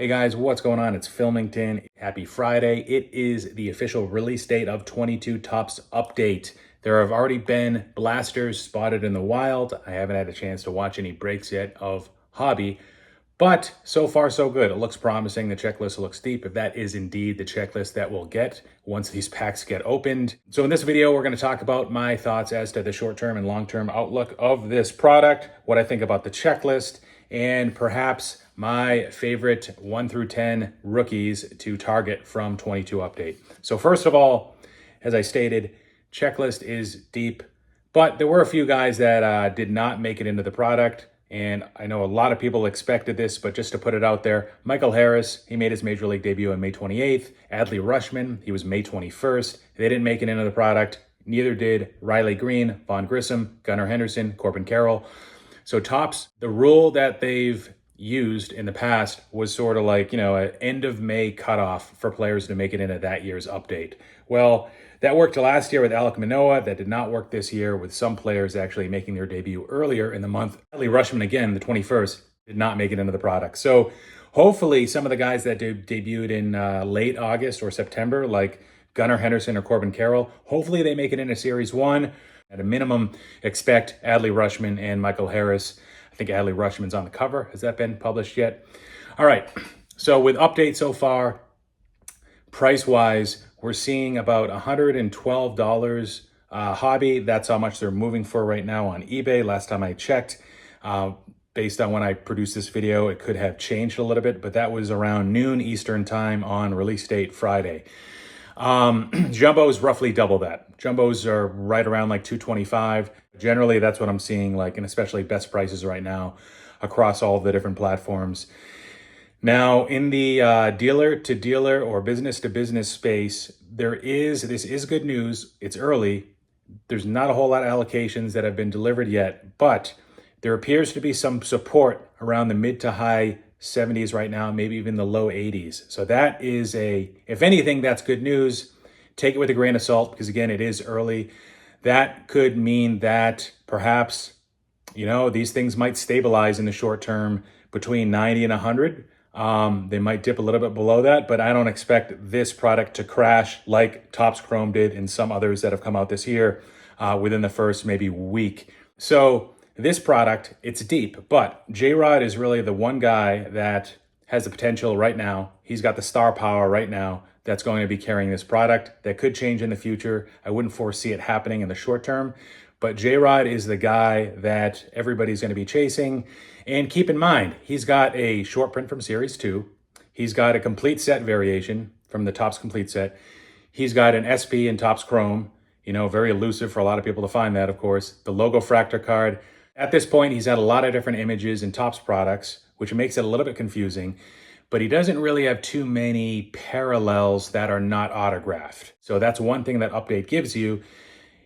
Hey guys, what's going on? It's Filmington. Happy Friday. It is the official release date of 22 Topps Update. There have already been blasters spotted in the wild. I haven't had a chance to watch any breaks yet of Hobby, but so far so good. It looks promising. The checklist looks deep, if that is indeed the checklist that we'll get once these packs get opened. So in this video, we're going to talk about my thoughts as to the short-term and long-term outlook of this product, what I think about the checklist, and perhaps my favorite 1 through 10 rookies to target from 22 Update. So first of all, as I stated, checklist is deep, but there were a few guys that did not make it into the product. And I know a lot of people expected this, but just to put it out there, Michael Harris, he made his Major League debut on May 28th. Adley Rutschman, he was May 21st. They didn't make it into the product. Neither did Riley Green, Vaughn Grissom, Gunnar Henderson, Corbin Carroll. So Topps, the rule that they've used in the past was sort of like, an end of May cutoff for players to make it into that year's update. Well, that worked last year with Alek Manoah. That did not work this year with some players actually making their debut earlier in the month. Adley Rutschman, again, the 21st, did not make it into the product. So hopefully some of the guys that debuted in late August or September, like Gunnar Henderson or Corbin Carroll, hopefully they make it into Series 1. At a minimum, expect Adley Rutschman and Michael Harris. I think Adley Rutschman's on the cover. Has that been published yet? All right. So with updates so far, price-wise, we're seeing about $112 Hobby. That's how much they're moving for right now on eBay. Last time I checked, based on when I produced this video, it could have changed a little bit, but that was around noon Eastern time on release date Friday. Jumbos roughly double that. Jumbos are right around like $225. Generally, that's what I'm seeing, like, and especially best prices right now across all the different platforms. Now, in the dealer to dealer or business to business space, this is good news. It's early. There's not a whole lot of allocations that have been delivered yet, but there appears to be some support around the mid to high 70s right now, maybe even the low 80s. So that is if anything, that's good news. Take it with a grain of salt because, again, it is early. That could mean that perhaps, these things might stabilize in the short term between 90 and 100. They might dip a little bit below that, but I don't expect this product to crash like Topps Chrome did and some others that have come out this year within the first maybe week. So this product, it's deep, but J-Rod is really the one guy that has the potential right now. He's got the star power right now that's going to be carrying this product. That could change in the future. I wouldn't foresee it happening in the short term, but J-Rod is the guy that everybody's going to be chasing. And keep in mind, he's got a short print from Series 2. He's got a complete set variation from the Topps complete set. He's got an SP in Topps Chrome, very elusive for a lot of people to find that, of course. The logo fractor card. At this point, he's had a lot of different images in Topps products, which makes it a little bit confusing, but he doesn't really have too many parallels that are not autographed. So that's one thing that update gives you.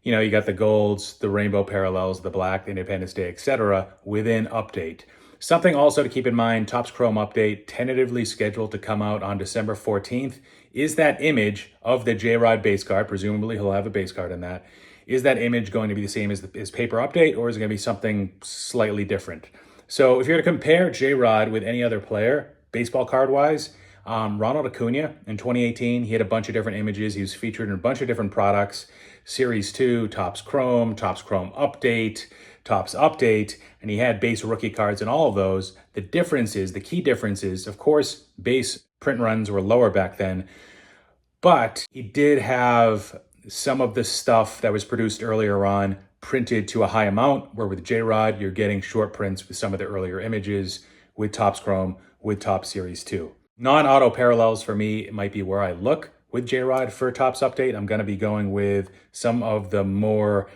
You got the golds, the rainbow parallels, the black, the Independence Day, etc. within update. Something also to keep in mind, Topps Chrome update, tentatively scheduled to come out on December 14th, is that image of the J-Rod base card. Presumably he'll have a base card in that. Is that image going to be the same as paper update, or is it going to be something slightly different? So if you're going to compare J-Rod with any other player, baseball card-wise, Ronald Acuna in 2018, he had a bunch of different images. He was featured in a bunch of different products. Series 2, Topps Chrome Update, Topps Update, and he had base rookie cards in all of those. The key difference is, of course, base print runs were lower back then, but he did have some of the stuff that was produced earlier on printed to a high amount, where with J-Rod, you're getting short prints with some of the earlier images with Topps Chrome, with Topps Series 2. Non-auto parallels for me, it might be where I look with J-Rod for Topps Update. I'm going to be going with some of the more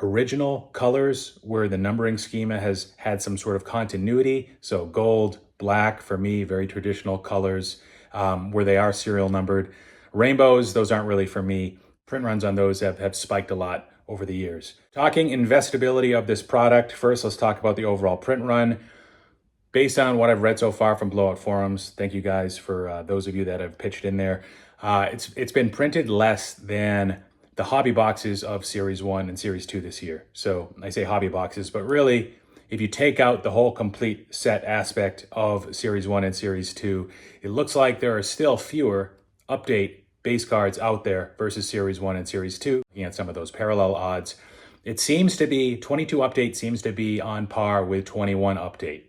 original colors where the numbering schema has had some sort of continuity. So gold, black, for me, very traditional colors where they are serial numbered. Rainbows, those aren't really for me. Print runs on those have spiked a lot over the years. Talking investability of this product, first let's talk about the overall print run. Based on what I've read so far from Blowout Forums, thank you guys for those of you that have pitched in there. It's been printed less than the hobby boxes of Series 1 and Series 2 this year. So I say hobby boxes, but really if you take out the whole complete set aspect of Series 1 and Series 2, it looks like there are still fewer update base cards out there versus Series 1 and Series 2. Looking at some of those parallel odds, it seems to be 22 update seems to be on par with 21 update.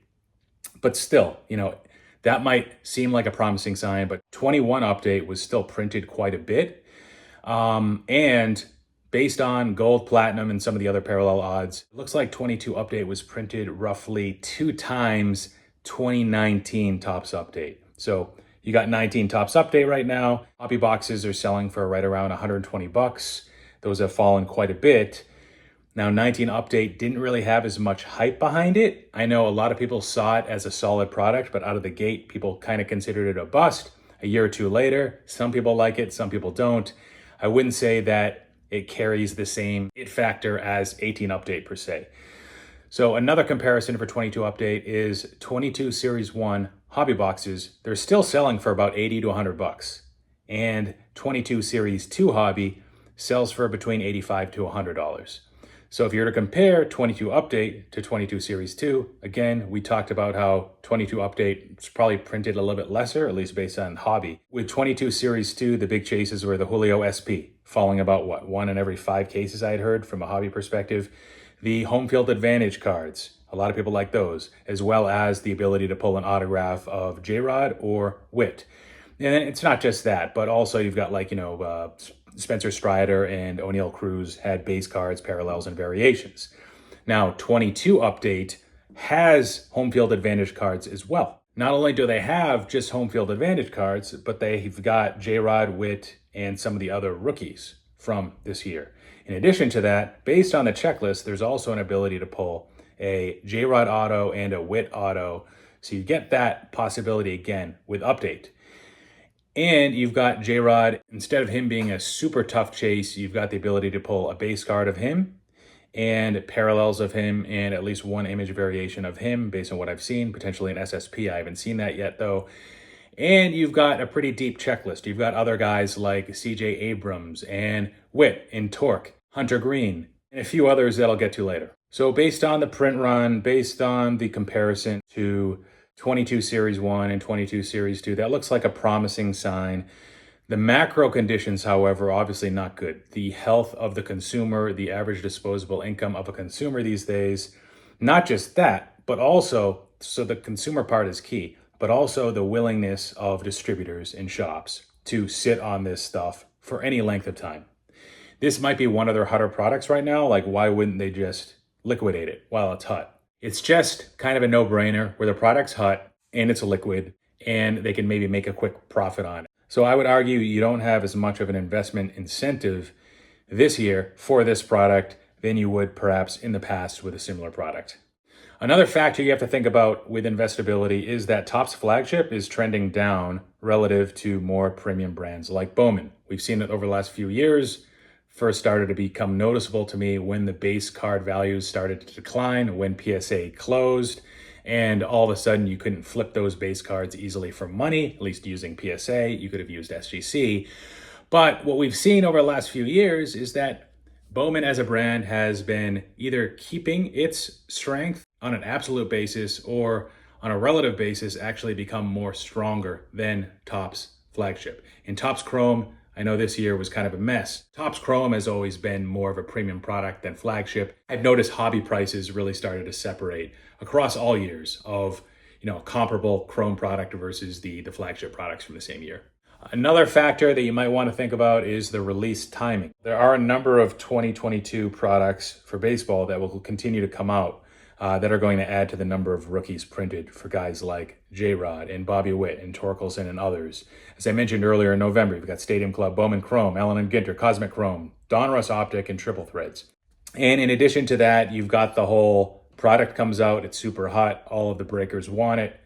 But still, that might seem like a promising sign, but 21 update was still printed quite a bit. And based on gold, platinum, and some of the other parallel odds, it looks like 22 update was printed roughly 2 times 2019 Topps update. So you got 19 Topps update right now. Hobby boxes are selling for right around 120 bucks. Those have fallen quite a bit. Now, 19 update didn't really have as much hype behind it. I know a lot of people saw it as a solid product, but out of the gate, people kind of considered it a bust. A year or two later, some people like it, some people don't. I wouldn't say that it carries the same it factor as 18 update per se. So another comparison for 22 update is 22 Series 1 hobby boxes. They're still selling for about 80 to 100 bucks. And 22 Series 2 hobby sells for between 85 to $100. So if you're to compare 22 update to 22 Series 2, again, we talked about how 22 update is probably printed a little bit lesser, at least based on hobby. With 22 Series 2, the big chases were the Julio SP, falling about one in every 5 cases I had heard from a hobby perspective. The home field advantage cards, a lot of people like those, as well as the ability to pull an autograph of J-Rod or Witt. And it's not just that, but also you've got Spencer Strider and O'Neal Cruz had base cards, parallels, and variations. Now, 22 update has home field advantage cards as well. Not only do they have just home field advantage cards, but they've got J-Rod, Witt, and some of the other rookies from this year. In addition to that, based on the checklist, there's also an ability to pull a J-Rod auto and a Witt auto. So you get that possibility again with update. And you've got J-Rod, instead of him being a super tough chase, you've got the ability to pull a base card of him and parallels of him and at least one image variation of him based on what I've seen, potentially an SSP. I haven't seen that yet though. And you've got a pretty deep checklist. You've got other guys like CJ Abrams and Witt and Torque, Hunter Green, and a few others that I'll get to later. So based on the print run, based on the comparison to 22 Series 1 and 22 Series 2, that looks like a promising sign. The macro conditions, however, obviously not good. The health of the consumer, the average disposable income of a consumer these days, not just that, but also, so the consumer part is key, but also the willingness of distributors and shops to sit on this stuff for any length of time. This might be one of their hotter products right now. Like, why wouldn't they just liquidate it while it's hot? It's just kind of a no-brainer where the product's hot and it's a liquid and they can maybe make a quick profit on it. So I would argue you don't have as much of an investment incentive this year for this product than you would perhaps in the past with a similar product. Another factor you have to think about with investability is that Topps flagship is trending down relative to more premium brands like Bowman. We've seen it over the last few years. First started to become noticeable to me when the base card values started to decline, when PSA closed, and all of a sudden you couldn't flip those base cards easily for money, at least using PSA. You could have used SGC. But what we've seen over the last few years is that Bowman as a brand has been either keeping its strength on an absolute basis or on a relative basis actually become more stronger than Topps flagship. In Topps Chrome, I know this year was kind of a mess. Topps Chrome has always been more of a premium product than flagship. I've noticed hobby prices really started to separate across all years of, comparable Chrome product versus the flagship products from the same year. Another factor that you might want to think about is the release timing. There are a number of 2022 products for baseball that will continue to come out that are going to add to the number of rookies printed for guys like J-Rod and Bobby Witt and Torkelson and others. As I mentioned earlier in November, you've got Stadium Club, Bowman Chrome, Allen and Ginter, Cosmic Chrome, Donruss Optic, and Triple Threads. And in addition to that, you've got the whole product comes out, it's super hot, all of the breakers want it.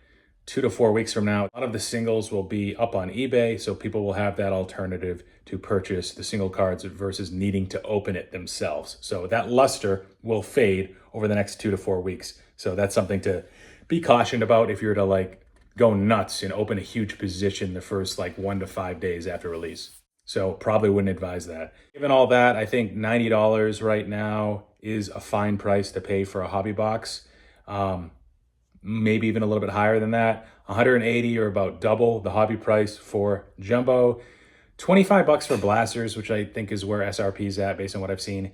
2 to 4 weeks from now, a lot of the singles will be up on eBay, so people will have that alternative to purchase the single cards versus needing to open it themselves. So that luster will fade over the next 2 to 4 weeks. So that's something to be cautioned about if you're to go nuts and open a huge position the first 1 to 5 days after release. So probably wouldn't advise that. Given all that, I think $90 right now is a fine price to pay for a hobby box. maybe even a little bit higher than that. 180 or about double the hobby price for jumbo. 25 bucks for blasters, which I think is where SRP is at based on what I've seen.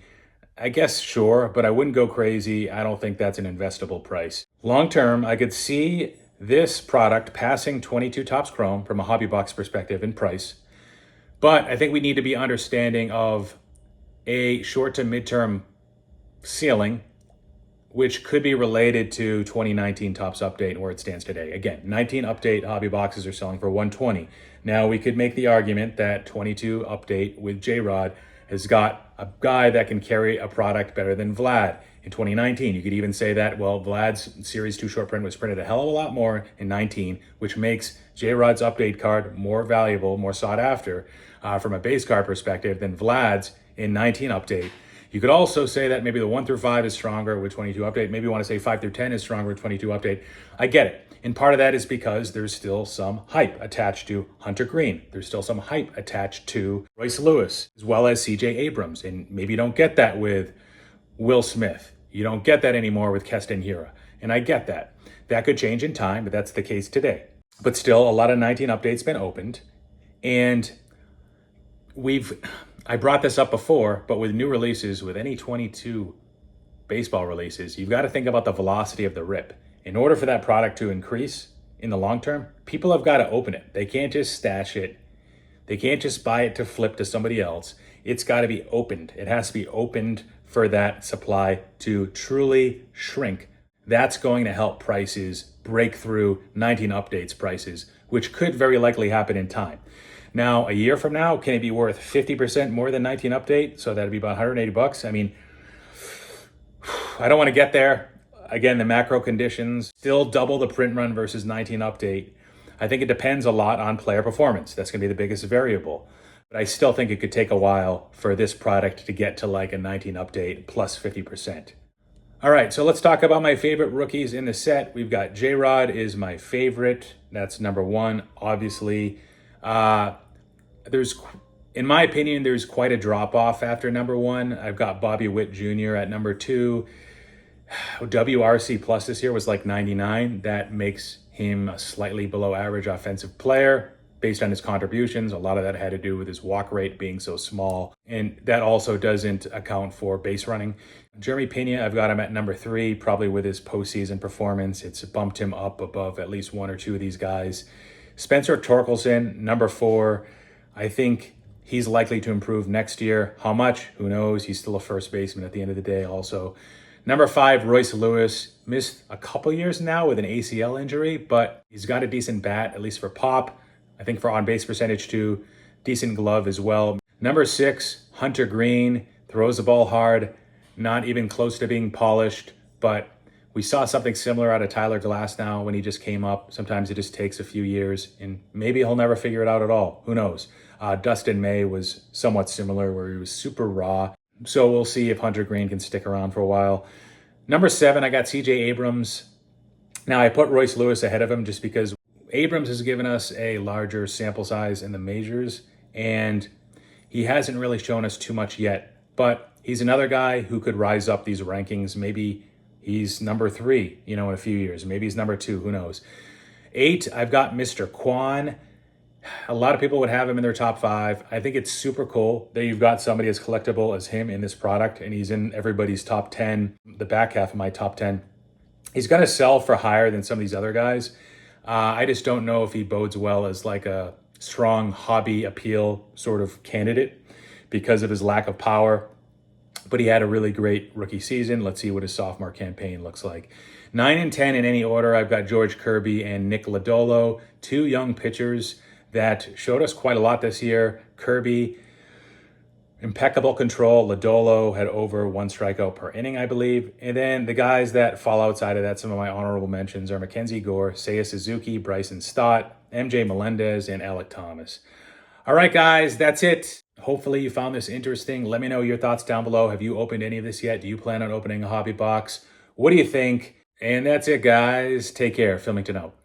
I guess sure, but I wouldn't go crazy. I don't think that's an investable price. Long term, I could see this product passing 22 Topps Chrome from a hobby box perspective in price. But I think we need to be understanding of a short to midterm ceiling, which could be related to 2019 Topps Update and where it stands today. Again, 19 Update hobby boxes are selling for 120. Now we could make the argument that 22 Update with J-Rod has got a guy that can carry a product better than Vlad in 2019. You could even say that, well, Vlad's Series 2 short print was printed a hell of a lot more in 19, which makes J-Rod's update card more valuable, more sought after from a base card perspective than Vlad's in 19 Update. You could also say that maybe the 1 through 5 is stronger with 22 Update. Maybe you want to say 5 through 10 is stronger with 22 Update. I get it. And part of that is because there's still some hype attached to Hunter Green. There's still some hype attached to Royce Lewis, as well as CJ Abrams. And maybe you don't get that with Will Smith. You don't get that anymore with Keston Hiura. And I get that. That could change in time, but that's the case today. But still, a lot of 19 Updates been opened. And I brought this up before, but with new releases, with any 22 baseball releases, you've got to think about the velocity of the rip. In order for that product to increase in the long term, people have got to open it. They can't just stash it. They can't just buy it to flip to somebody else. It's got to be opened. It has to be opened for that supply to truly shrink. That's going to help prices break through 19 Updates prices, which could very likely happen in time. Now, a year from now, can it be worth 50% more than 19 Update? So that'd be about 180 bucks. I mean, I don't want to get there. Again, the macro conditions still double the print run versus 19 Update. I think it depends a lot on player performance. That's going to be the biggest variable. But I still think it could take a while for this product to get to like a 19 Update plus 50%. All right, so let's talk about my favorite rookies in the set. We've got J-Rod is my favorite. That's number one, obviously. In my opinion, there's quite a drop-off after number one. I've got Bobby Witt Jr. at number two. WRC plus this year was like 99. That makes him a slightly below average offensive player based on his contributions. A lot of that had to do with his walk rate being so small. And that also doesn't account for base running. Jeremy Pena, I've got him at number three, probably with his postseason performance. It's bumped him up above at least one or two of these guys. Spencer Torkelson, number four. I think he's likely to improve next year. How much? Who knows? He's still a first baseman at the end of the day also. Number five, Royce Lewis. Missed a couple years now with an ACL injury, but he's got a decent bat, at least for pop. I think for on-base percentage too. Decent glove as well. Number six, Hunter Green. Throws the ball hard. Not even close to being polished, but we saw something similar out of Tyler Glasnow when he just came up. Sometimes it just takes a few years, and maybe he'll never figure it out at all. Who knows? Dustin May was somewhat similar, where he was super raw. So we'll see if Hunter Green can stick around for a while. Number seven, I got CJ Abrams. Now, I put Royce Lewis ahead of him just because Abrams has given us a larger sample size in the majors, and he hasn't really shown us too much yet. But he's another guy who could rise up these rankings. Maybe he's number three, in a few years. Maybe he's number two, who knows? Eight, I've got Mr. Kwan. A lot of people would have him in their top five. I think it's super cool that you've got somebody as collectible as him in this product, and he's in everybody's top 10, the back half of my top 10. He's going to sell for higher than some of these other guys. I just don't know if he bodes well as like a strong hobby appeal sort of candidate because of his lack of power. But he had a really great rookie season. Let's see what his sophomore campaign looks like. 9 and 10 in any order, I've got George Kirby and Nick Lodolo, two young pitchers that showed us quite a lot this year. Kirby, impeccable control. Lodolo had over one strikeout per inning, I believe. And then the guys that fall outside of that, some of my honorable mentions are Mackenzie Gore, Seiya Suzuki, Bryson Stott, MJ Melendez, and Alec Thomas. All right, guys, that's it. Hopefully you found this interesting. Let me know your thoughts down below. Have you opened any of this yet? Do you plan on opening a hobby box? What do you think? And that's it, guys. Take care. Filmington out.